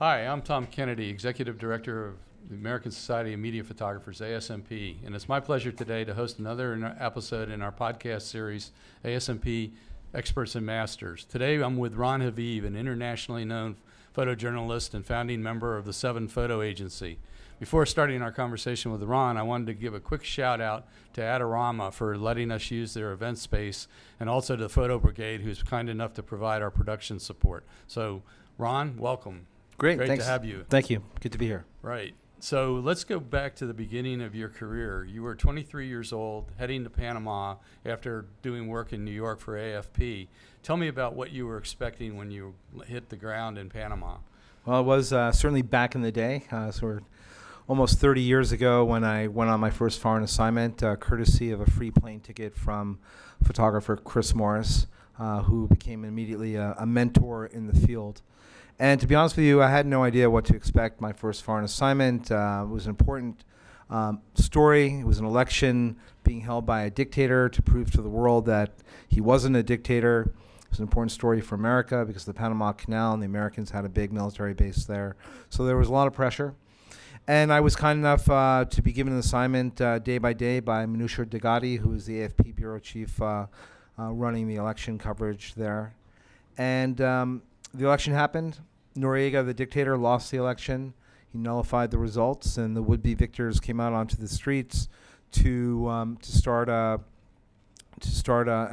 Hi, I'm Tom Kennedy, Executive Director of the American Society of Media Photographers, ASMP, and it's my pleasure today to host another episode in our podcast series, ASMP Experts and Masters. Today I'm with Ron Haviv, an internationally known photojournalist and founding member of the VII Photo Agency. Before starting our conversation with Ron, I wanted to give a quick shout out to Adorama for letting us use their event space, and also to the Photo Brigade, who's kind enough to provide our production support. So, Ron, welcome. Great, Great thanks. to have you. Thank you. Good to be here. Right. So let's go back to the beginning of your career. You were 23 years old, heading to Panama after doing work in New York for AFP. Tell me about what you were expecting when you hit the ground in Panama. Well, it was certainly back in the day. So we're almost 30 years ago when I went on my first foreign assignment, courtesy of a free plane ticket from photographer Chris Morris, who became immediately a mentor in the field. And to be honest with you, I had no idea what to expect. My first foreign assignment was an important story. It was an election being held by a dictator to prove to the world that he wasn't a dictator. It was an important story for America because of the Panama Canal, and the Americans had a big military base there. So there was a lot of pressure. And I was kind enough to be given an assignment day by day by Minusha Degati, who is the AFP bureau chief running the election coverage there. And the election happened. Noriega, the dictator, lost the election. He nullified the results, and the would-be victors came out onto the streets to start an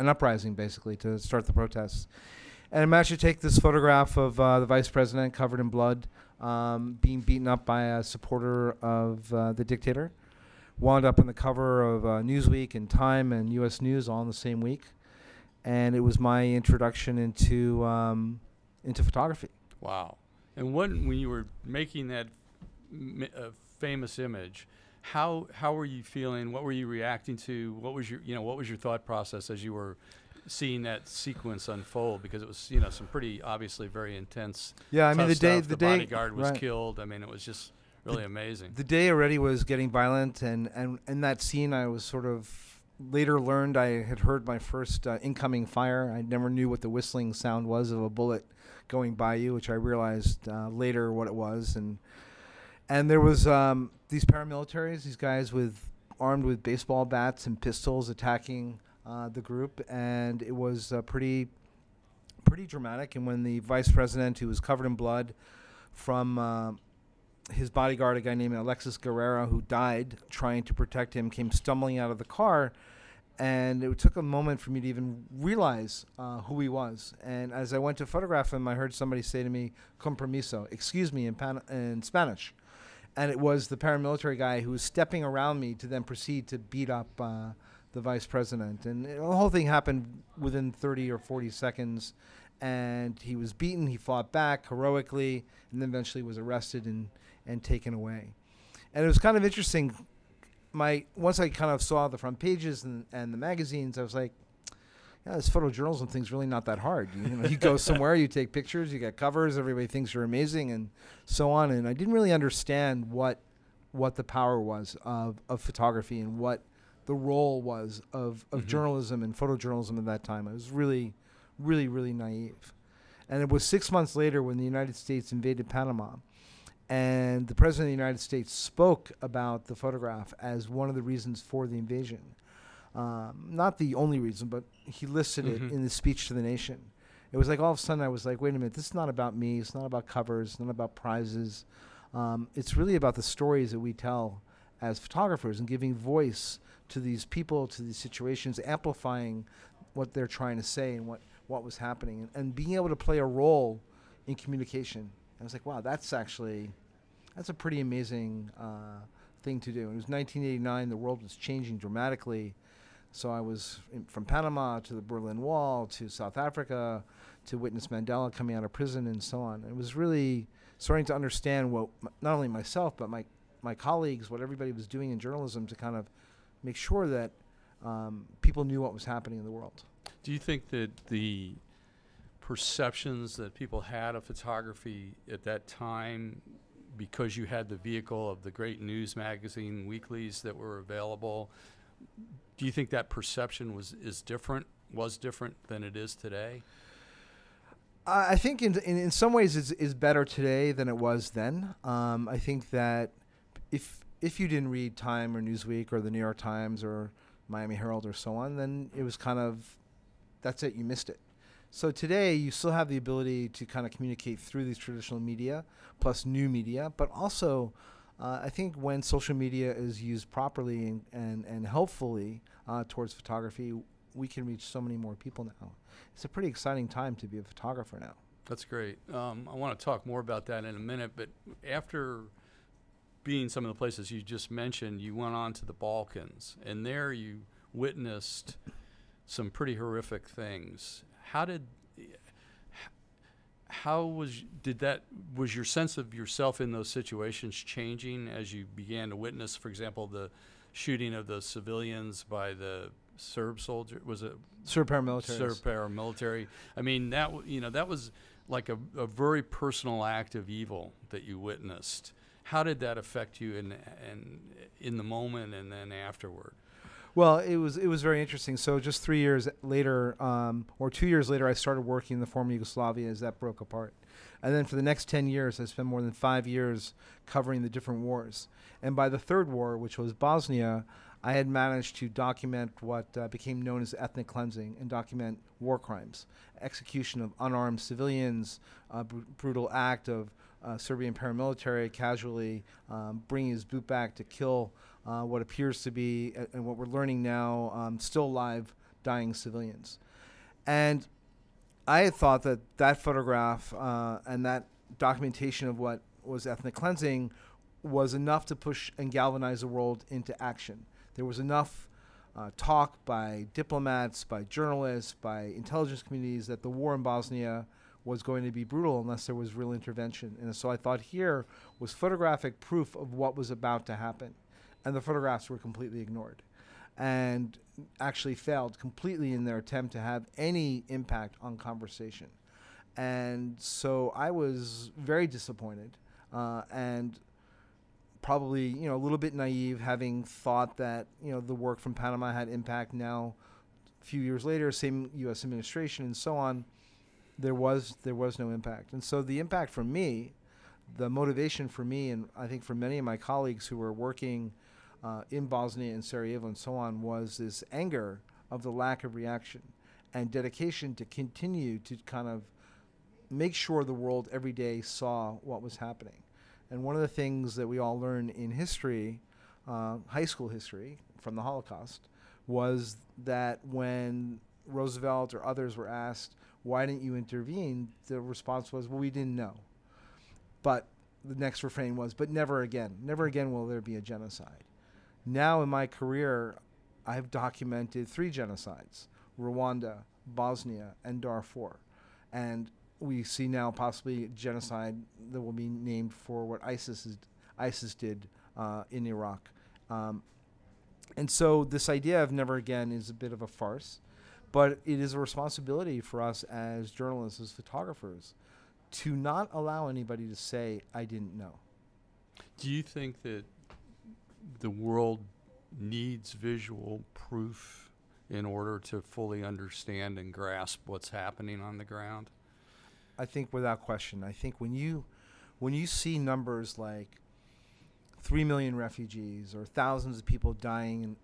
uprising, basically, to start the protests. And I managed to take this photograph of the vice president covered in blood, being beaten up by a supporter of the dictator. Wound up on the cover of Newsweek and Time and U.S. News all in the same week. And it was my introduction into photography. Wow. And when you were making that famous image, how were you feeling? What were you reacting to? What was your thought process as you were seeing that sequence unfold? Because it was some pretty obviously very intense. Yeah, I mean the bodyguard was killed. I mean, it was just really amazing. The day already was getting violent, and in that scene I was sort of later learned I had heard my first incoming fire. I never knew what the whistling sound was of a bullet going by you, which I realized later what it was. And there was these paramilitaries, these guys armed with baseball bats and pistols attacking the group, and it was pretty dramatic. And when the vice president, who was covered in blood from his bodyguard, a guy named Alexis Guerrero, who died trying to protect him, came stumbling out of the car, and it took a moment for me to even realize who he was. And as I went to photograph him, I heard somebody say to me, "Con permiso," excuse me, in Spanish. And it was the paramilitary guy who was stepping around me to then proceed to beat up the vice president. And the whole thing happened within 30 or 40 seconds. And he was beaten, he fought back heroically, and then eventually was arrested and taken away. And it was kind of interesting. Once I kind of saw the front pages and the magazines, I was like, yeah, this photojournalism thing's really not that hard. You go somewhere, you take pictures, you get covers, everybody thinks you're amazing, and so on. And I didn't really understand what the power was of photography and what the role was of journalism and photojournalism at that time. I was really, really, really naive. And it was 6 months later when the United States invaded Panama, and the President of the United States spoke about the photograph as one of the reasons for the invasion. Not the only reason, but he listed it in the speech to the nation. It was like all of a sudden I was like, wait a minute, this is not about me. It's not about covers. It's not about prizes. It's really about the stories that we tell as photographers and giving voice to these people, to these situations, amplifying what they're trying to say and what was happening, and being able to play a role in communication. I was like, wow, that's a pretty amazing thing to do. It was 1989. The world was changing dramatically. So I was from Panama to the Berlin Wall to South Africa to witness Mandela coming out of prison and so on. It was really starting to understand what not only myself but my colleagues, what everybody was doing in journalism to kind of make sure that people knew what was happening in the world. Do you think that the perceptions that people had of photography at that time, because you had the vehicle of the great news magazine weeklies that were available, do you think that perception was different than it is today? I think in some ways it's better today than it was then. I think that if you didn't read Time or Newsweek or the New York Times or Miami Herald or so on, then it was kind of, that's it, you missed it. So today you still have the ability to kind of communicate through these traditional media plus new media, but also I think when social media is used properly and helpfully towards photography, we can reach so many more people now. It's a pretty exciting time to be a photographer now. That's great. I want to talk more about that in a minute, but after being some of the places you just mentioned, you went on to the Balkans, and there you witnessed some pretty horrific things. Was your sense of yourself in those situations changing as you began to witness, for example, the shooting of the civilians by the Serb soldier? Was it Serb paramilitary? Serb paramilitary. I mean, that was like a very personal act of evil that you witnessed. How did that affect you in the moment and then afterward? Well, it was very interesting. So just 3 years later, or 2 years later, I started working in the former Yugoslavia as that broke apart. And then for the next 10 years, I spent more than 5 years covering the different wars. And by the third war, which was Bosnia, I had managed to document what became known as ethnic cleansing and document war crimes, execution of unarmed civilians, brutal act of Serbian paramilitary casually bringing his boot back to kill what appears to be, and what we're learning now, still alive, dying civilians. And I had thought that that photograph and that documentation of what was ethnic cleansing was enough to push and galvanize the world into action. There was enough talk by diplomats, by journalists, by intelligence communities that the war in Bosnia was going to be brutal unless there was real intervention. And so I thought here was photographic proof of what was about to happen. And the photographs were completely ignored and actually failed completely in their attempt to have any impact on conversation. And so I was very disappointed and probably, a little bit naive, having thought that, the work from Panama had impact. Now, a few years later, same U.S. administration and so on, there was no impact. And so the impact for me, the motivation for me, and I think for many of my colleagues who were working in Bosnia and Sarajevo and so on, was this anger of the lack of reaction and dedication to continue to kind of make sure the world every day saw what was happening. And one of the things that we all learn in history, high school history from the Holocaust, was that when Roosevelt or others were asked, why didn't you intervene? The response was, well, we didn't know. But the next refrain was, but never again. Never again will there be a genocide. Now in my career, I've documented 3 genocides: Rwanda, Bosnia, and Darfur. And we see now possibly genocide that will be named for what ISIS did in Iraq. And so this idea of never again is a bit of a farce, but it is a responsibility for us as journalists, as photographers, to not allow anybody to say, I didn't know. Do you think that the world needs visual proof in order to fully understand and grasp what's happening on the ground? I think without question. I think when you see numbers like 3 million refugees or thousands of people dying and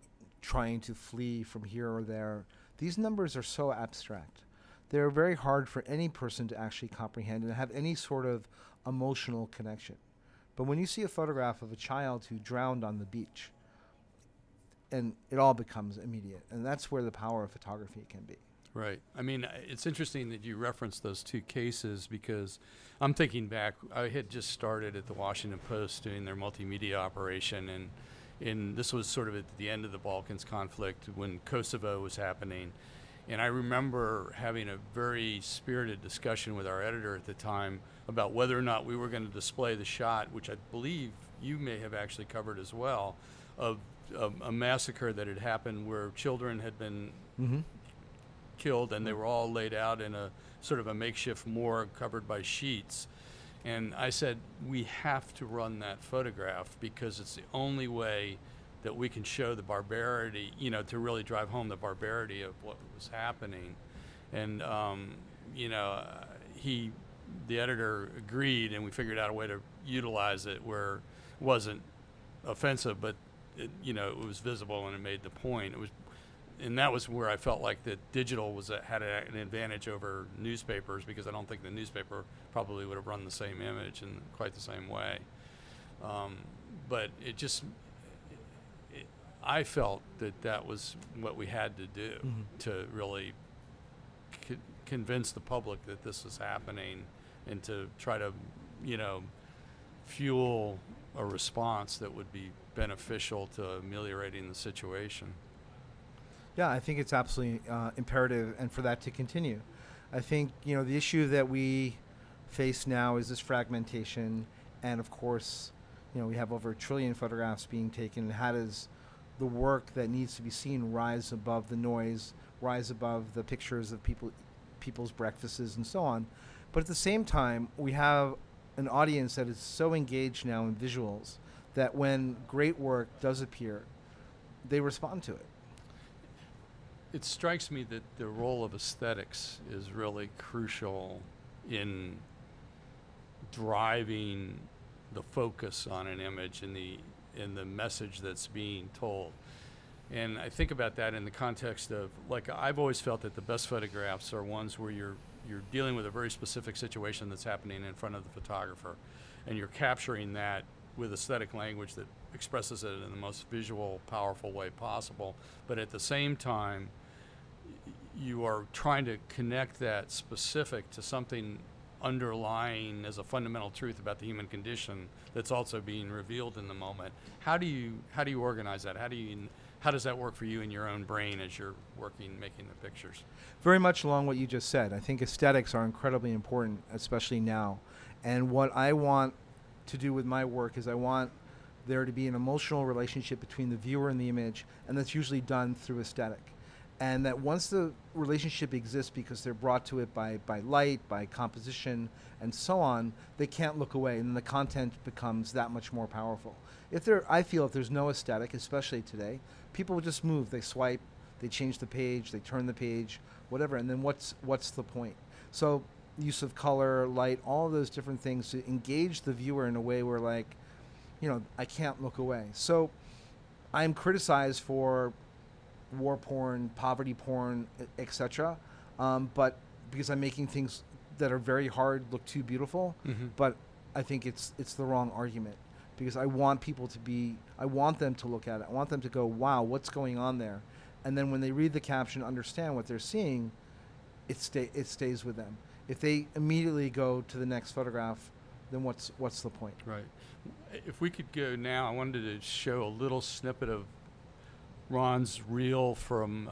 trying to flee from here or there, these numbers are so abstract. They're very hard for any person to actually comprehend and have any sort of emotional connection. But when you see a photograph of a child who drowned on the beach, and it all becomes immediate. And that's where the power of photography can be. Right. I mean, it's interesting that you referenced those 2 cases, because I'm thinking back, I had just started at the Washington Post doing their multimedia operation, and this was sort of at the end of the Balkans conflict when Kosovo was happening. And I remember having a very spirited discussion with our editor at the time about whether or not we were going to display the shot, which I believe you may have actually covered as well, of a massacre that had happened where children had been killed and they were all laid out in a sort of a makeshift morgue covered by sheets. And I said, we have to run that photograph because it's the only way that we can show the barbarity, to really drive home the barbarity of what was happening. And, the editor agreed, and we figured out a way to utilize it where it wasn't offensive, but it was visible and it made the point. And that was where I felt like that digital had an advantage over newspapers, because I don't think the newspaper probably would have run the same image in quite the same way. But I felt that was what we had to do to really convince the public that this was happening, and to try to, fuel a response that would be beneficial to ameliorating the situation. Yeah, I think it's absolutely imperative, and for that to continue. I think, the issue that we face now is this fragmentation, and of course, we have over 1 trillion photographs being taken. How does the work that needs to be seen rise above the noise, rise above the pictures of people's breakfasts and so on? But at the same time, we have an audience that is so engaged now in visuals that when great work does appear, they respond to it. It strikes me that the role of aesthetics is really crucial in driving the focus on an image and the message that's being told. And I think about that in the context of, like, I've always felt that the best photographs are ones where you're dealing with a very specific situation that's happening in front of the photographer, and you're capturing that with aesthetic language that expresses it in the most visual, powerful way possible. But at the same time, you are trying to connect that specific to something underlying as a fundamental truth about the human condition that's also being revealed in the moment. How do you organize that? How does that work for you in your own brain as you're making the pictures? Very much along what you just said. I think aesthetics are incredibly important, especially now. And what I want to do with my work is I want there to be an emotional relationship between the viewer and the image, and that's usually done through aesthetic. And that once the relationship exists because they're brought to it by light, by composition, and so on, they can't look away, and the content becomes that much more powerful. I feel if there's no aesthetic, especially today, people will just move. They swipe, they change the page, they turn the page, whatever, and then what's the point? So use of color, light, all of those different things to engage the viewer in a way where, like, I can't look away. So I'm criticized for war porn, poverty porn, etc. But because I'm making things that are very hard look too beautiful, but I think it's the wrong argument, because I want them to look at it. I want them to go, wow, what's going on there? And then when they read the caption, understand what they're seeing, it stays with them. If they immediately go to the next photograph, then what's the point? Right. If we could go now, I wanted to show a little snippet of Ron's reel from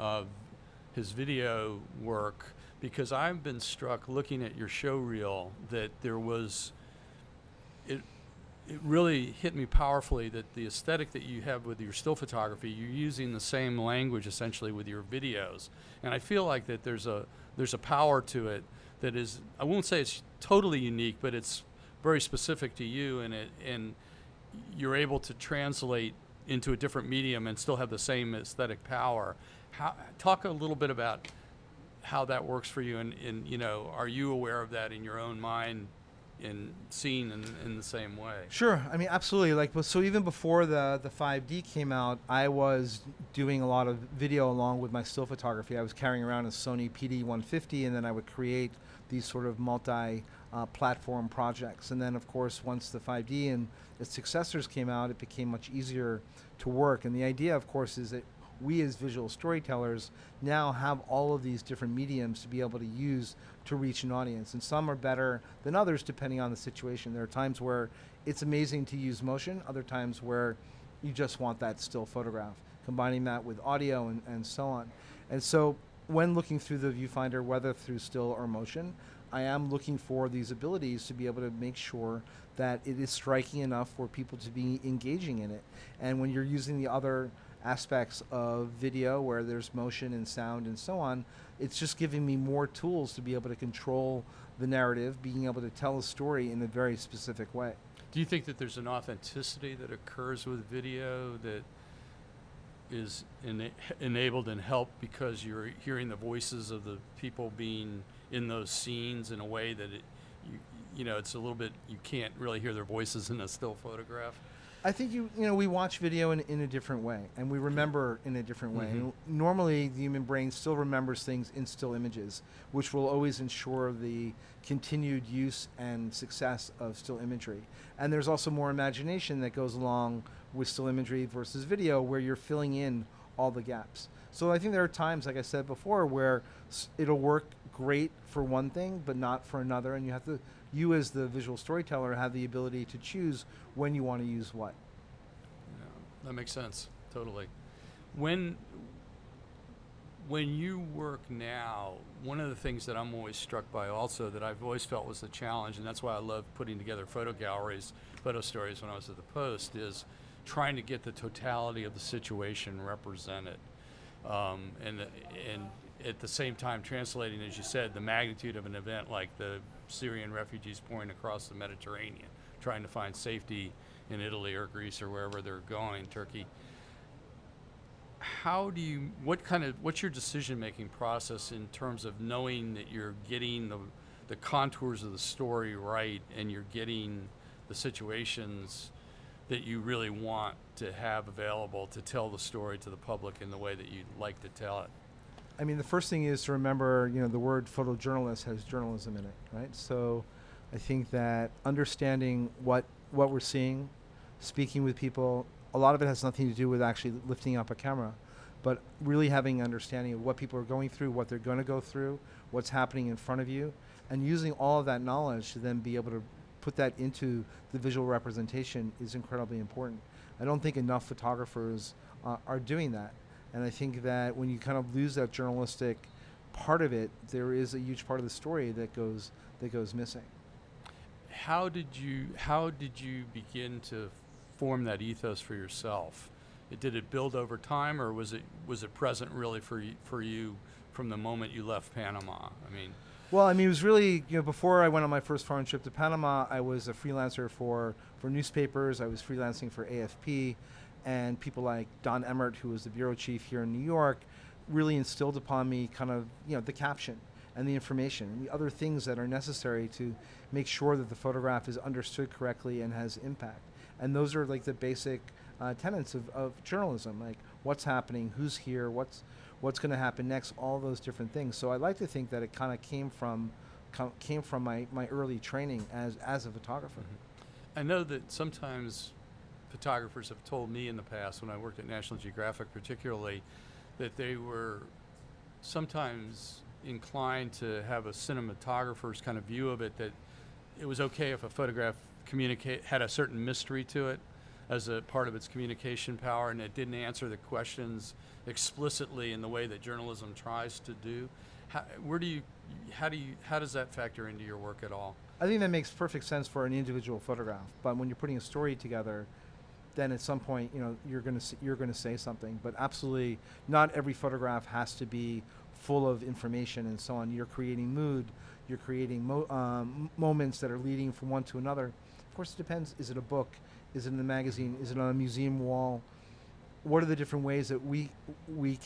his video work, because I've been struck looking at your show reel that it really hit me powerfully that the aesthetic that you have with your still photography, you're using the same language essentially with your videos. And I feel like that there's a power to it that is, I won't say it's totally unique, but it's very specific to you, and you're able to translate into a different medium and still have the same aesthetic power. Talk a little bit about how that works for you, and are you aware of that in your own mind and seen in the same way? Sure. I mean, absolutely. So even before the 5D came out, I was doing a lot of video along with my still photography. I was carrying around a Sony PD-150, and then I would create these sort of multi-platform projects. And then, of course, once the 5D and its successors came out, it became much easier to work. And the idea, of course, is that we as visual storytellers now have all of these different mediums to be able to use to reach an audience. And some are better than others depending on the situation. There are times where it's amazing to use motion, other times where you just want that still photograph, combining that with audio and so on. And so when looking through the viewfinder, whether through still or motion, I am looking for these abilities to be able to make sure that it is striking enough for people to be engaging in it. And when you're using the other aspects of video where there's motion and sound and so on, it's just giving me more tools to be able to control the narrative, being able to tell a story in a very specific way. Do you think that there's an authenticity that occurs with video that enabled and helped because you're hearing the voices of the people being in those scenes in a way that you know, it's a little bit, you can't really hear their voices in a still photograph. I think we watch video in a different way, and we remember in a different way. Mm-hmm. Normally, the human brain still remembers things in still images, which will always ensure the continued use and success of still imagery. And there's also more imagination that goes along with still imagery versus video, where you're filling in all the gaps. So I think there are times, like I said before, where it'll work great for one thing, but not for another, and you as the visual storyteller have the ability to choose when you want to use what. Yeah, that makes sense, totally. When you work now, one of the things that I'm always struck by also that I've always felt was the challenge, and that's why I love putting together photo galleries, photo stories when I was at the Post, is trying to get the totality of the situation represented. And at the same time translating, as you said, the magnitude of an event like the Syrian refugees pouring across the Mediterranean, trying to find safety in Italy or Greece or wherever they're going, Turkey. What's your decision-making process in terms of knowing that you're getting the contours of the story right and you're getting the situations that you really want to have available to tell the story to the public in the way that you'd like to tell it? I mean, the first thing is to remember, the word photojournalist has journalism in it, right? So I think that understanding what we're seeing, speaking with people, a lot of it has nothing to do with actually lifting up a camera, but really having understanding of what people are going through, what they're going to go through, what's happening in front of you, and using all of that knowledge to then be able to put that into the visual representation is incredibly important. I don't think enough photographers are doing that. And I think that when you kind of lose that journalistic part of it, there is a huge part of the story that goes missing. How did you begin to form that ethos for yourself? Did it build over time, or was it present really for you from the moment you left Panama? Well, it was really, before I went on my first foreign trip to Panama, I was a freelancer for newspapers. I was freelancing for AFP, and people like Don Emmert, who was the bureau chief here in New York, really instilled upon me kind of, the caption and the information and the other things that are necessary to make sure that the photograph is understood correctly and has impact. And those are like the basic tenets of journalism, like what's happening, who's here, what's going to happen next, all those different things. So I like to think that it kind of came from my early training as a photographer. Mm-hmm. I know that sometimes photographers have told me in the past, when I worked at National Geographic particularly, that they were sometimes inclined to have a cinematographer's kind of view of it, that it was okay if a photograph had a certain mystery to it as a part of its communication power, and it didn't answer the questions explicitly in the way that journalism tries to do. How does that factor into your work at all? I think that makes perfect sense for an individual photograph, but when you're putting a story together, then at some point, you're going to say something. But absolutely, not every photograph has to be full of information and so on. You're creating mood. You're creating moments that are leading from one to another. Of course, it depends. Is it a book? Is it in a magazine? Is it on a museum wall? What are the different ways that we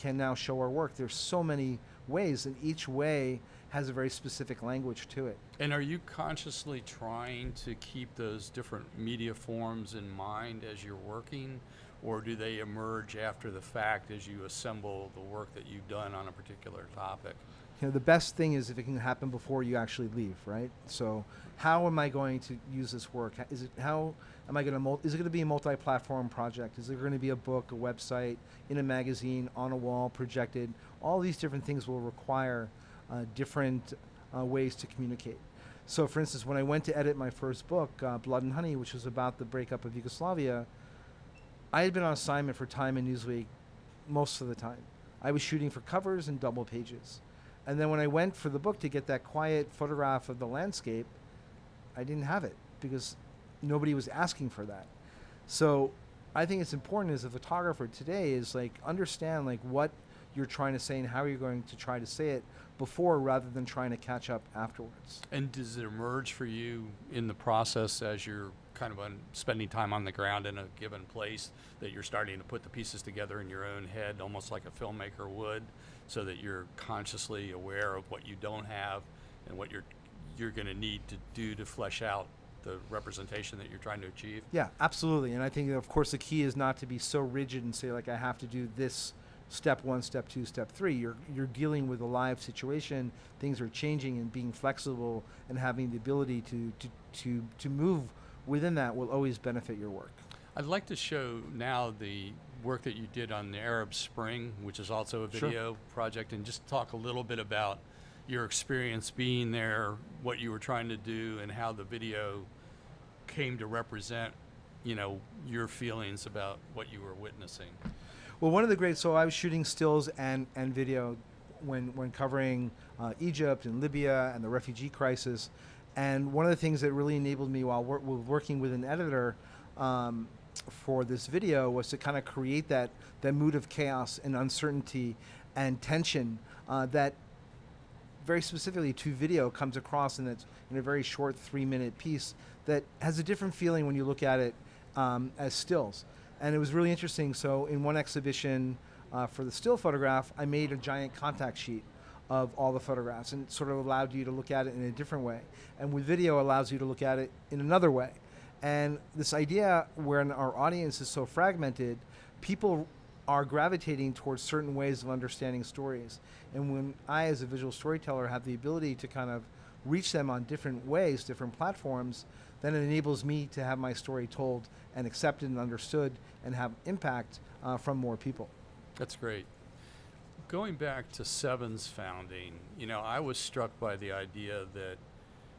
can now show our work? There's so many ways, and each way has a very specific language to it. And are you consciously trying to keep those different media forms in mind as you're working, or do they emerge after the fact as you assemble the work that you've done on a particular topic? The best thing is if it can happen before you actually leave, right? So how am I going to use this work? Is it going to be a multi-platform project? Is it going to be a book, a website, in a magazine, on a wall, projected? All these different things will require different ways to communicate. So for instance, when I went to edit my first book, Blood and Honey, which was about the breakup of Yugoslavia, I had been on assignment for Time and Newsweek most of the time. I was shooting for covers and double pages. And then when I went for the book to get that quiet photograph of the landscape, I didn't have it because nobody was asking for that. So I think it's important as a photographer today is understand what you're trying to say and how you're going to try to say it before rather than trying to catch up afterwards. And does it emerge for you in the process as you're kind of spending time on the ground in a given place, that you're starting to put the pieces together in your own head, almost like a filmmaker would, so that you're consciously aware of what you don't have and what you're going to need to do to flesh out the representation that you're trying to achieve? Yeah, absolutely. And I think, of course, the key is not to be so rigid and say, like, I have to do this step 1, step 2, step 3. You're dealing with a live situation. Things are changing, and being flexible and having the ability to move within that will always benefit your work. I'd like to show now the work that you did on the Arab Spring, which is also a video project, and just talk a little bit about your experience being there, what you were trying to do, and how the video came to represent, you know, your feelings about what you were witnessing. Well, one of the great, so I was shooting stills and video when covering Egypt and Libya and the refugee crisis. And one of the things that really enabled me while working with an editor for this video was to kind of create that mood of chaos and uncertainty and tension that very specifically to video comes across in a very short 3-minute piece that has a different feeling when you look at it as stills. And it was really interesting. So in one exhibition for the still photograph, I made a giant contact sheet of all the photographs, and it sort of allowed you to look at it in a different way. And with video, allows you to look at it in another way. And this idea, when our audience is so fragmented, people are gravitating towards certain ways of understanding stories. And when I, as a visual storyteller, have the ability to kind of reach them on different ways, different platforms, then it enables me to have my story told and accepted and understood and have impact from more people. That's great. Going back to VII's founding, you know, I was struck by the idea that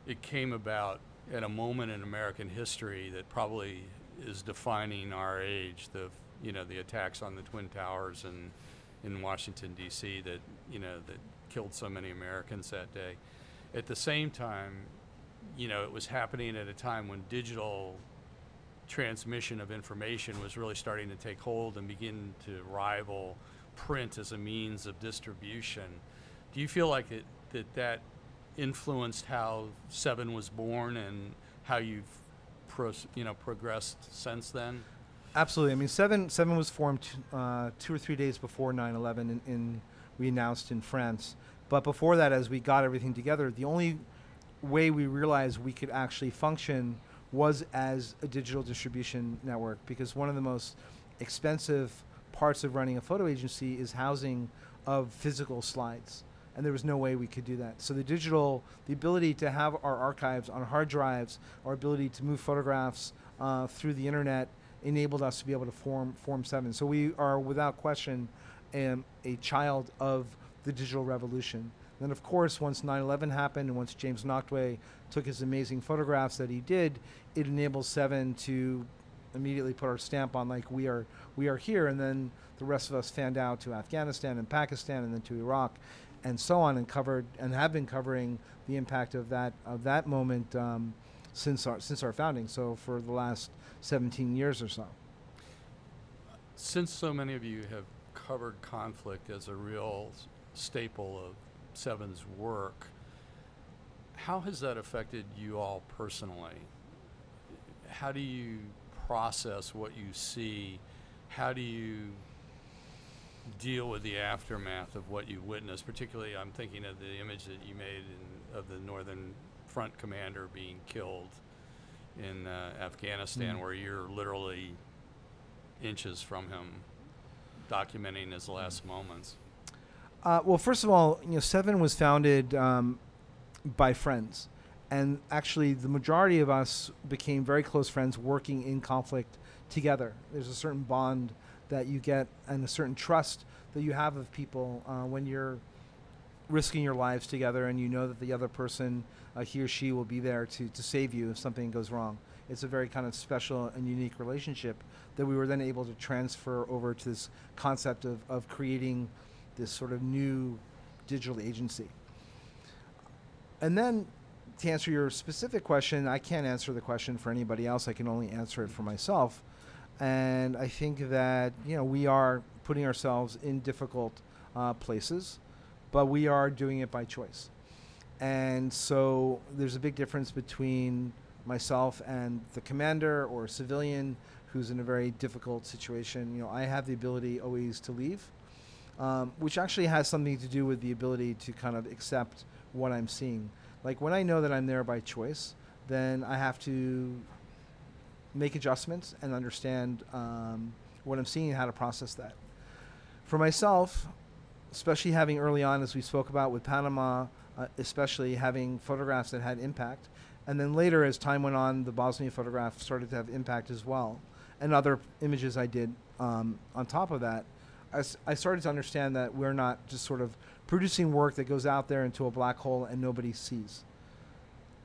it came about at a moment in American history that probably is defining our age. The attacks on the Twin Towers in Washington, D.C. that killed so many Americans that day. At the same time, you know, it was happening at a time when digital transmission of information was really starting to take hold and begin to rival print as a means of distribution. Do you feel like that influenced how VII was born and how you've progressed since then? Absolutely. I mean, VII was formed 2 or 3 days before 9/11 we announced in France. But before that, as we got everything together, the only way we realized we could actually function was as a digital distribution network, because one of the most expensive parts of running a photo agency is housing of physical slides. And there was no way we could do that. So the ability to have our archives on hard drives, our ability to move photographs through the internet enabled us to be able to form VII. So we are without question a child of the digital revolution. Then, of course, once 9/11 happened and once James Noctway took his amazing photographs that he did, it enabled VII to immediately put our stamp on, like, we are here. And then the rest of us fanned out to Afghanistan and Pakistan and then to Iraq and so on, and covered and have been covering the impact of that moment since our founding. So for the last 17 years or so. Since so many of you have covered conflict as a real staple of VII's work, how has that affected you all personally? How do you process what you see? How do you deal with the aftermath of what you witnessed? Particularly, I'm thinking of the image that you made of the Northern Front commander being killed in Afghanistan, where you're literally inches from him, documenting his last moments. Well, first of all, VII was founded by friends, and actually the majority of us became very close friends working in conflict together. There's a certain bond that you get and a certain trust that you have of people when you're risking your lives together, and you know that the other person, he or she, will be there to save you if something goes wrong. It's a very kind of special and unique relationship that we were then able to transfer over to this concept of creating this sort of new digital agency. And then, to answer your specific question, I can't answer the question for anybody else. I can only answer it for myself. And I think that we are putting ourselves in difficult places, but we are doing it by choice. And so there's a big difference between myself and the commander or civilian who's in a very difficult situation, you know, I have the ability always to leave, which actually has something to do with the ability to kind of accept what I'm seeing. Like when I know that I'm there by choice, then I have to make adjustments and understand what I'm seeing and how to process that. For myself, especially having early on, as we spoke about with Panama, especially having photographs that had impact, and then later as time went on, the Bosnia photograph started to have impact as well, and other images I did on top of that, I started to understand that we're not just sort of producing work that goes out there into a black hole and nobody sees.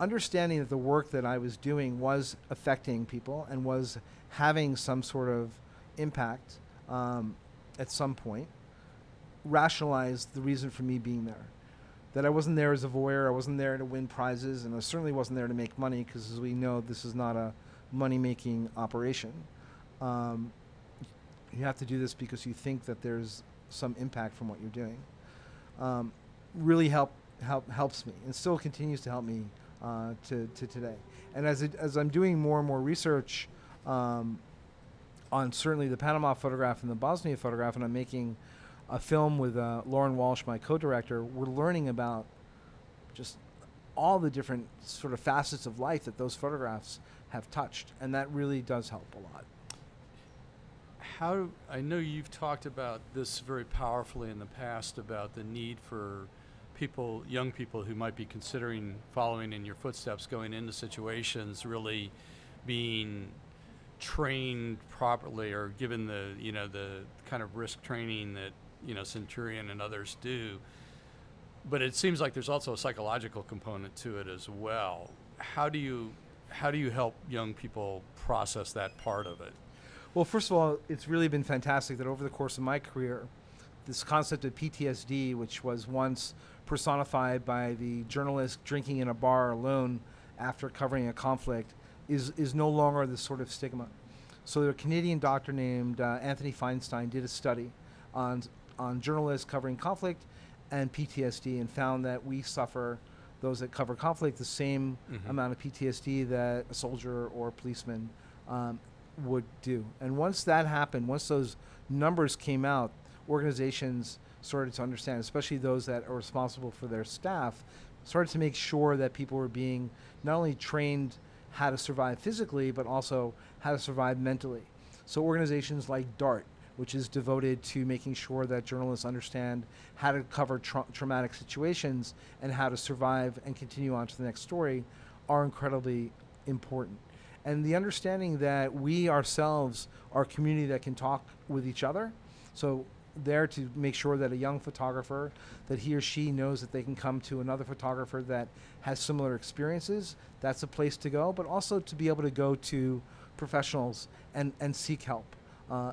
Understanding that the work that I was doing was affecting people and was having some sort of impact at some point, rationalized the reason for me being there. That I wasn't there as a voyeur, I wasn't there to win prizes, and I certainly wasn't there to make money, because as we know, this is not a money-making operation. You have to do this because you think that there's some impact from what you're doing. Really helps me, and still continues to help me to today. And as I'm doing more and more research on certainly the Panama photograph and the Bosnia photograph, and I'm making a film with Lauren Walsh, my co-director, we're learning about just all the different sort of facets of life that those photographs have touched, and that really does help a lot. I know you've talked about this very powerfully in the past, about the need for people, young people who might be considering following in your footsteps, going into situations, really being trained properly, or given the, you know, the kind of risk training that, you know, Centurion and others do. But it seems like there's also a psychological component to it as well. How do you help young people process that part of it? Well, first of all, it's really been fantastic that over the course of my career, this concept of PTSD, which was once personified by the journalist drinking in a bar alone after covering a conflict, is no longer this sort of stigma. So a Canadian doctor named Anthony Feinstein did a study on journalists covering conflict and PTSD, and found that we suffer, those that cover conflict, the same amount of PTSD that a soldier or a policeman would do. And once that happened, once those numbers came out, organizations started to understand, especially those that are responsible for their staff, started to make sure that people were being not only trained how to survive physically, but also how to survive mentally. So organizations like DART, which is devoted to making sure that journalists understand how to cover traumatic situations and how to survive and continue on to the next story, are incredibly important. And the understanding that we ourselves are a community that can talk with each other. So there to make sure that a young photographer, that he or she knows that they can come to another photographer that has similar experiences, that's a place to go, but also to be able to go to professionals and seek help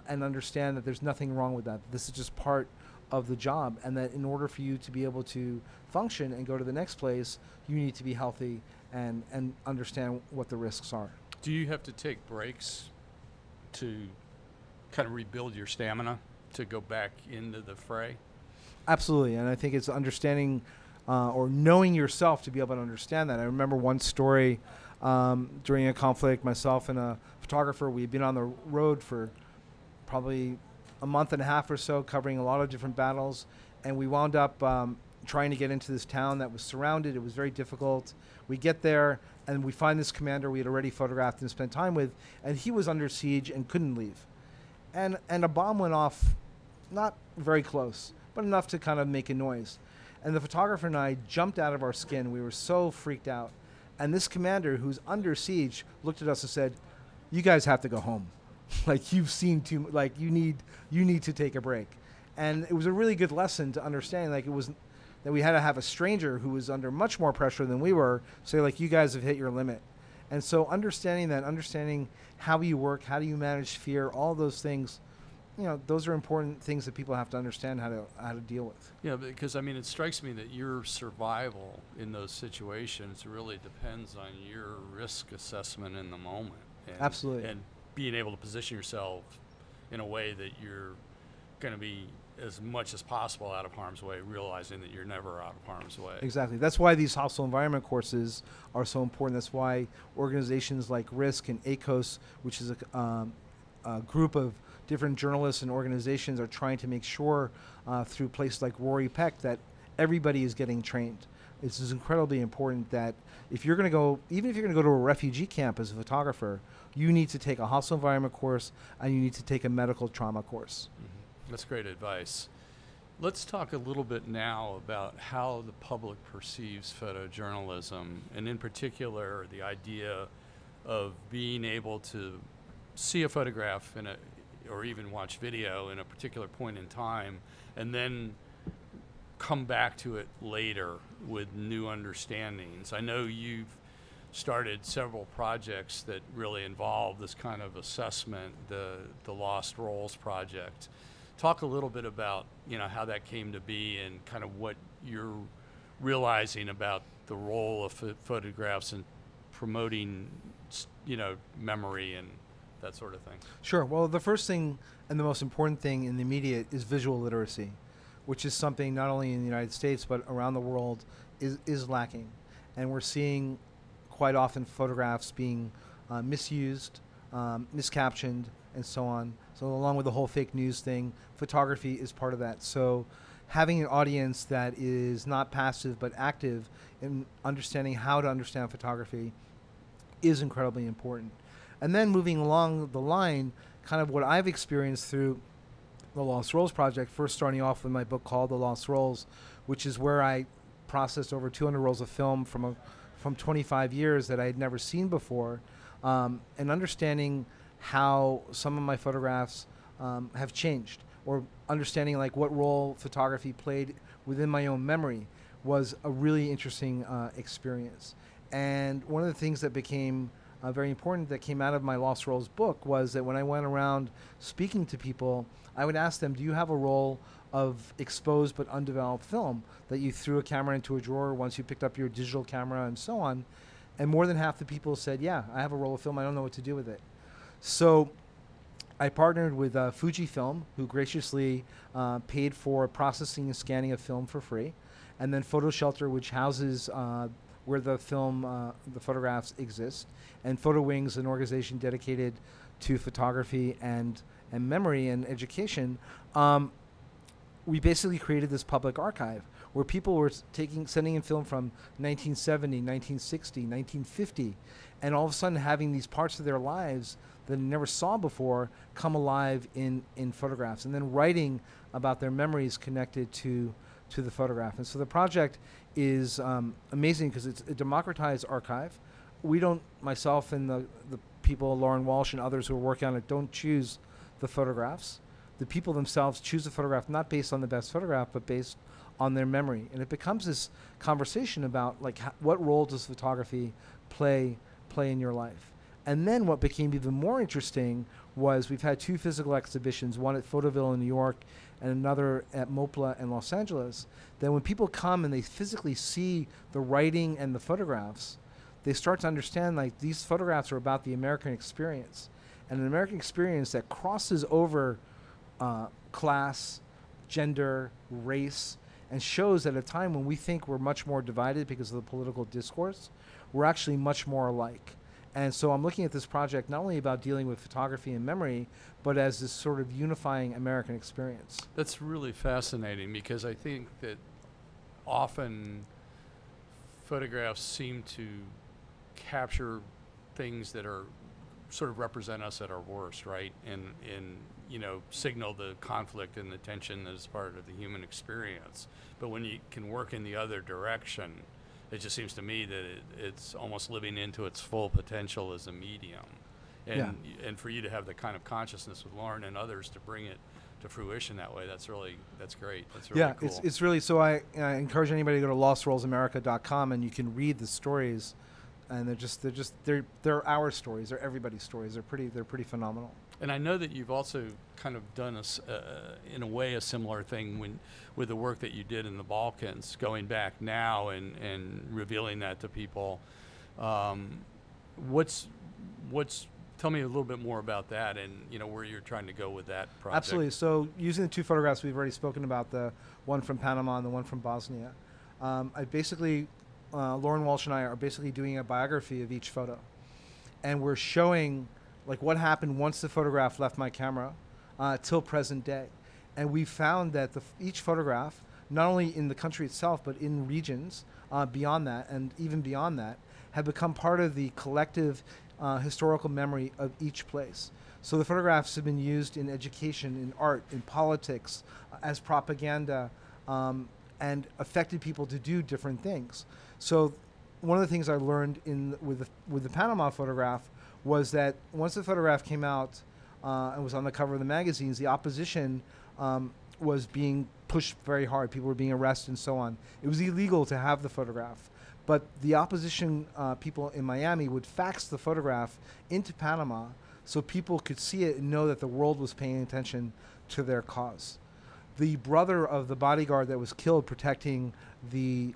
and understand that there's nothing wrong with that. This is just part of the job, and that in order for you to be able to function and go to the next place, you need to be healthy and understand what the risks are. Do you have to take breaks to kind of rebuild your stamina to go back into the fray? Absolutely, and I think it's understanding or knowing yourself to be able to understand that. I remember one story during a conflict, myself and a photographer, we had been on the road for probably a month and a half or so, covering a lot of different battles, and we wound up trying to get into this town that was surrounded. It was very difficult. We get there, and we find this commander we had already photographed and spent time with, and he was under siege and couldn't leave. And a bomb went off, not very close, but enough to kind of make a noise. And the photographer and I jumped out of our skin. We were so freaked out. And this commander, who's under siege, looked at us and said, "You guys have to go home. Like, you've seen too, like, you need to take a break." And it was a really good lesson to understand, like, it was that we had to have a stranger who was under much more pressure than we were say, like, "You guys have hit your limit." And so understanding that, understanding how you work, how do you manage fear, all those things, you know, those are important things that people have to understand how to deal with. Yeah, because I mean, it strikes me that your survival in those situations really depends on your risk assessment in the moment. And, absolutely. And being able to position yourself in a way that you're going to be as much as possible out of harm's way, realizing that you're never out of harm's way. Exactly. That's why these hostile environment courses are so important. That's why organizations like RISC and ACOS, which is a group of different journalists and organizations, are trying to make sure through places like Rory Peck that everybody is getting trained. It's incredibly important that if you're going to go, even if you're going to go to a refugee camp as a photographer, you need to take a hostile environment course and you need to take a medical trauma course. Mm-hmm. That's great advice. Let's talk a little bit now about how the public perceives photojournalism, and in particular, the idea of being able to see a photograph or even watch video in a particular point in time, and then come back to it later with new understandings. I know you've started several projects that really involve this kind of assessment, the Lost Roles project. Talk a little bit about, how that came to be and kind of what you're realizing about the role of photographs in promoting, memory and that sort of thing. Sure. Well, the first thing and the most important thing in the media is visual literacy, which is something not only in the United States but around the world is lacking. And we're seeing quite often photographs being misused, miscaptioned, and so on. So along with the whole fake news thing, photography is part of that. So having an audience that is not passive but active in understanding how to understand photography is incredibly important. And then moving along the line, kind of what I've experienced through the Lost Roles project, first starting off with my book called The Lost Roles, which is where I processed over 200 rolls of film from 25 years that I had never seen before, and understanding how some of my photographs have changed, or understanding like what role photography played within my own memory was a really interesting experience. And one of the things that became very important that came out of my Lost Roles book was that when I went around speaking to people, I would ask them, do you have a roll of exposed but undeveloped film that you threw a camera into a drawer once you picked up your digital camera and so on? And more than half the people said, yeah, I have a roll of film. I don't know what to do with it. So I partnered with Fujifilm, who graciously paid for processing and scanning of film for free, and then Photo Shelter, which houses where the film, the photographs exist, and Photo Wings, an organization dedicated to photography and memory and education. We basically created this public archive where people were sending in film from 1970, 1960, 1950, and all of a sudden having these parts of their lives that they never saw before come alive in photographs, and then writing about their memories connected to the photograph. And so the project is amazing because it's a democratized archive. We don't, myself and the people, Lauren Walsh and others who are working on it, don't choose the photographs. The people themselves choose the photograph not based on the best photograph, but based on their memory. And it becomes this conversation about like what role does photography play in your life. And then what became even more interesting was we've had two physical exhibitions, one at Photoville in New York and another at MOPLA in Los Angeles, that when people come and they physically see the writing and the photographs, they start to understand like these photographs are about the American experience, and an American experience that crosses over class, gender, race, and shows at a time when we think we're much more divided because of the political discourse, we're actually much more alike. And so I'm looking at this project not only about dealing with photography and memory, but as this sort of unifying American experience. That's really fascinating because I think that often photographs seem to capture things that are sort of represent us at our worst, right? And signal the conflict and the tension that is part of the human experience. But when you can work in the other direction, it just seems to me that it's almost living into its full potential as a medium. And for you to have the kind of consciousness with Lauren and others to bring it to fruition that way, that's great. That's really cool. It's really, so I encourage anybody to go to lostrolesamerica.com and you can read the stories, and they're our stories, they're everybody's stories. They're pretty phenomenal. And I know that you've also kind of done in a way a similar thing with the work that you did in the Balkans, going back now and revealing that to people. Tell Tell me a little bit more about that and, where you're trying to go with that project. Absolutely. So using the two photographs we've already spoken about, the one from Panama and the one from Bosnia, Lauren Walsh and I are basically doing a biography of each photo. And we're showing like what happened once the photograph left my camera till present day. And we found that each photograph, not only in the country itself, but in regions beyond that and even beyond that, have become part of the collective historical memory of each place. So the photographs have been used in education, in art, in politics, as propaganda, and affected people to do different things. So one of the things I learned with the Panama photograph was that once the photograph came out and was on the cover of the magazines, the opposition was being pushed very hard. People were being arrested and so on. It was illegal to have the photograph. But the opposition people in Miami would fax the photograph into Panama so people could see it and know that the world was paying attention to their cause. The brother of the bodyguard that was killed protecting the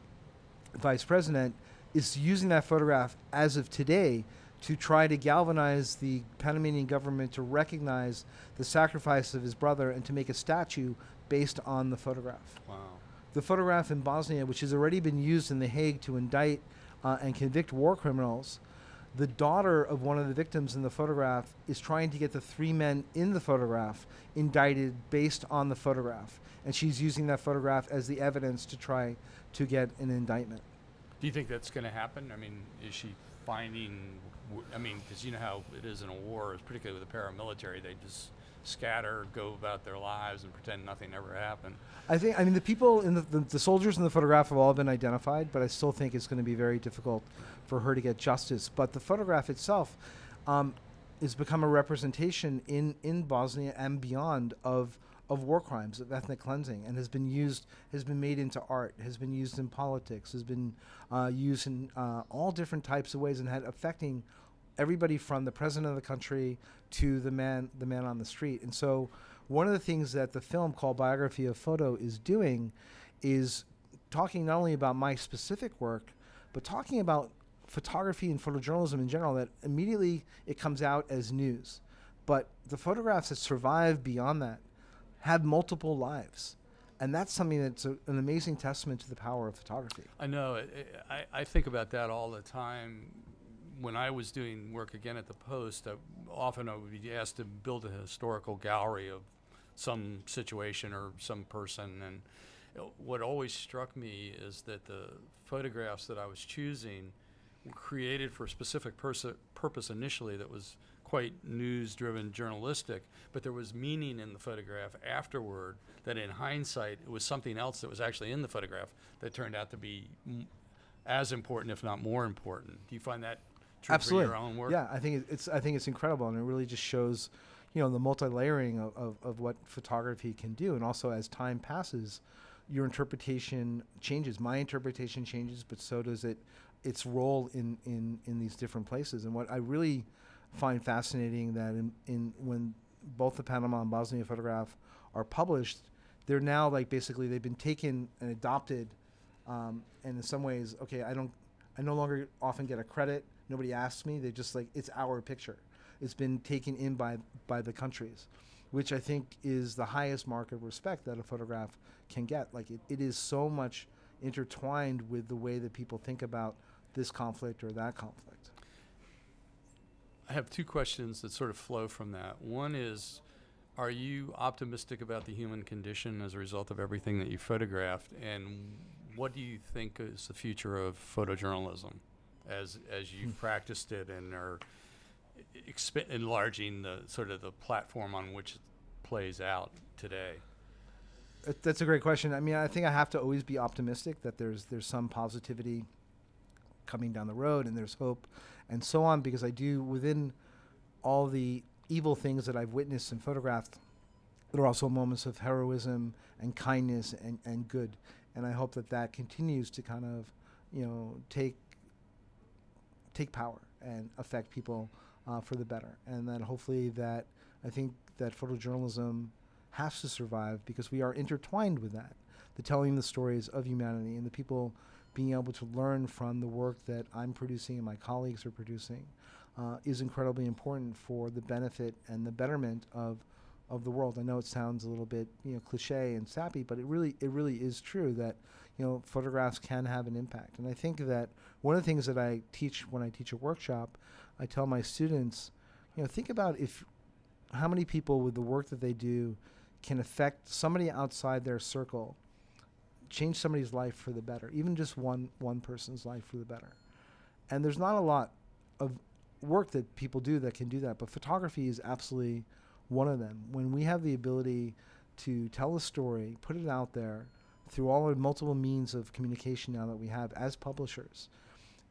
vice president is using that photograph as of today to try to galvanize the Panamanian government to recognize the sacrifice of his brother and to make a statue based on the photograph. Wow. The photograph in Bosnia, which has already been used in The Hague to indict and convict war criminals, the daughter of one of the victims in the photograph is trying to get the three men in the photograph indicted based on the photograph. And she's using that photograph as the evidence to try to get an indictment. Do you think that's going to happen? I mean, is she finding, because you know how it is in a war, particularly with the paramilitary, they just scatter, go about their lives and pretend nothing ever happened. The people in the soldiers in the photograph have all been identified, but I still think it's going to be very difficult for her to get justice. But the photograph itself has become a representation in Bosnia and beyond of war crimes, of ethnic cleansing, and has been made into art, has been used in politics, has been used in all different types of ways, and had affecting everybody from the president of the country to the man on the street. And so one of the things that the film called Biography of Photo is doing is talking not only about my specific work, but talking about photography and photojournalism in general, that immediately it comes out as news. But the photographs that survive beyond that have multiple lives. And that's something that's an amazing testament to the power of photography. I know. I think about that all the time. When I was doing work again at the Post, often I would be asked to build a historical gallery of some situation or some person. And what always struck me is that the photographs that I was choosing were created for a specific purpose initially that was quite news-driven, journalistic, but there was meaning in the photograph afterward that in hindsight it was something else that was actually in the photograph that turned out to be as important, if not more important. Do you find that true Absolutely. for your own work? Yeah, I think it's incredible, and it really just shows, the multi-layering of what photography can do. And also, as time passes, your interpretation changes. My interpretation changes, but so does its role in these different places. And what I really find fascinating that when both the Panama and Bosnia photograph are published, they're now basically they've been taken and adopted, and in some ways, okay, I no longer often get a credit. Nobody asks me. They just it's our picture. It's been taken in by the countries, which I think is the highest mark of respect that a photograph can get. It is so much intertwined with the way that people think about this conflict or that conflict. I have two questions that sort of flow from that. One is, are you optimistic about the human condition as a result of everything that you photographed? And what do you think is the future of photojournalism as you practiced it and are enlarging the sort of the platform on which it plays out today? That's a great question. I think I have to always be optimistic that there's some positivity coming down the road and there's hope and so on, because I do, within all the evil things that I've witnessed and photographed, there are also moments of heroism and kindness and good. And I hope that continues to kind of, take power and affect people for the better. And that hopefully I think that photojournalism has to survive because we are intertwined with that, the telling the stories of humanity and the people being able to learn from the work that I'm producing and my colleagues are producing, is incredibly important for the benefit and the betterment of the world. I know it sounds a little bit, cliche and sappy, but it really is true that, photographs can have an impact. And I think that one of the things that I teach when I teach a workshop, I tell my students, think about how many people with the work that they do can affect somebody outside their circle, change somebody's life for the better, even just one person's life for the better. And there's not a lot of work that people do that can do that, but photography is absolutely one of them. When we have the ability to tell a story, put it out there through all our multiple means of communication now that we have as publishers,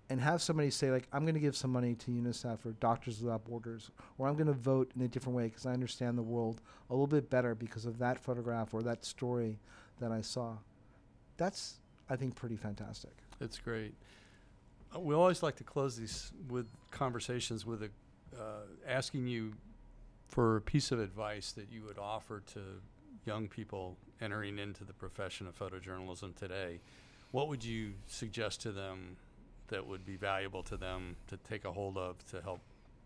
and have somebody say, like, I'm going to give some money to UNICEF or Doctors Without Borders, or I'm going to vote in a different way because I understand the world a little bit better because of that photograph or that story that I saw. That's, I think, pretty fantastic. That's great. We always like to close these with conversations with asking you for a piece of advice that you would offer to young people entering into the profession of photojournalism today. What would you suggest to them that would be valuable to them to take a hold of to help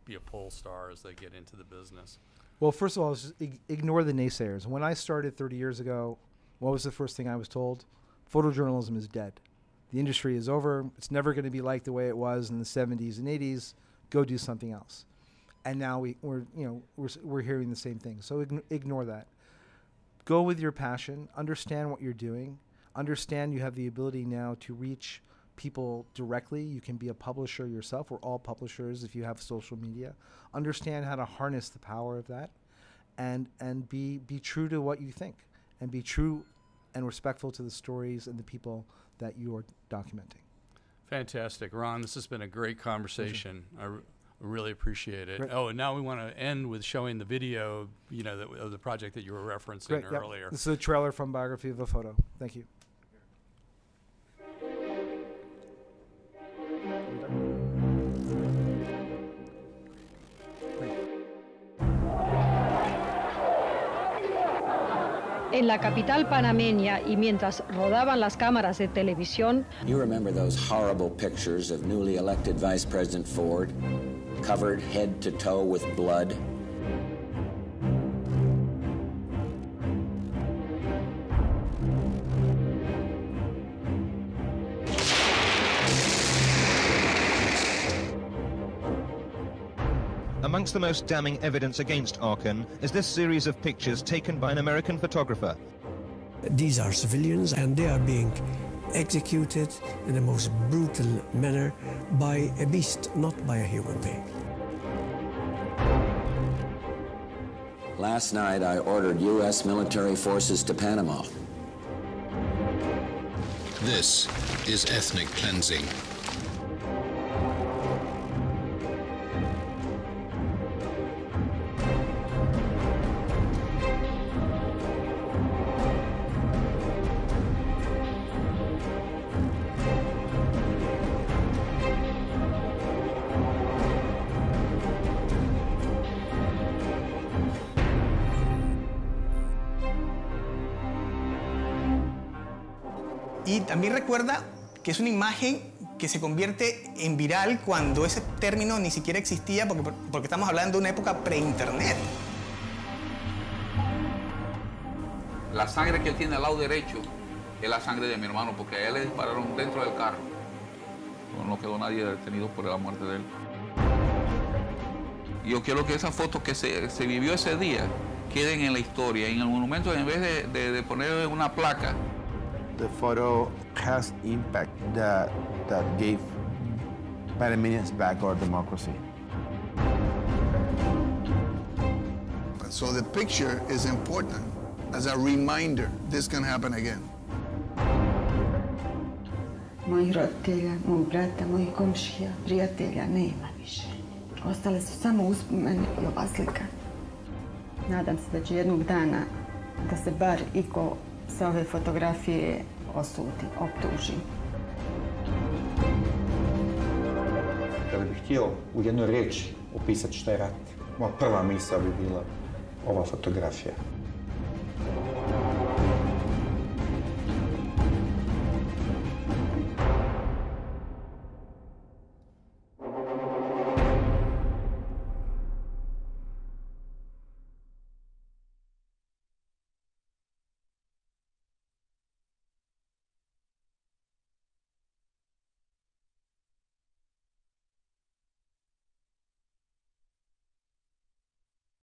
be a pole star as they get into the business? Well, first of all, just ignore the naysayers. When I started 30 years ago, what was the first thing I was told? Photojournalism is dead. The industry is over. It's never going to be like the way it was in the 70s and 80s. Go do something else. And now we're hearing the same thing. So ignore that. Go with your passion. Understand what you're doing. Understand you have the ability now to reach people directly. You can be a publisher yourself. We're all publishers if you have social media. Understand how to harness the power of that, and be true to what you think, and be true and respectful to the stories and the people that you are documenting. Fantastic. Ron, this has been a great conversation. I really appreciate it. Great. Oh, and now we want to end with showing the video, of the project that you were referencing earlier. This is a trailer from Biography of a Photo. Thank you. En la capital panameña y mientras rodaban las cámaras de televisión. You remember those horrible pictures of newly elected Vice President Ford, covered head to toe with blood? Amongst the most damning evidence against Arkan is this series of pictures taken by an American photographer. These are civilians, and they are being executed in the most brutal manner by a beast, not by a human being. Last night, I ordered U.S. military forces to Panama. This is ethnic cleansing. Y también recuerda que es una imagen que se convierte en viral cuando ese término ni siquiera existía, porque estamos hablando de una época pre-internet. La sangre que él tiene al lado derecho es la sangre de mi hermano, porque a él le dispararon dentro del carro. No quedó nadie detenido por la muerte de él. Yo quiero que esas fotos que se vivió ese día queden en la historia, en el monumento, en vez de poner una placa. The photo has impact that gave Panamanians back our democracy. So the picture is important as a reminder this can happen again. Mojih roditelja, mojih brata, mojih komšija, prijatelja nema više. Ostale su samo uspomene i ova slika. Nadam se da će jednog dana da se bar iko sa ove fotografije osudi, optuži. Kada bih htio u jednoj riječi opisati šta je rat, moja prva misao bi bila ova fotografija.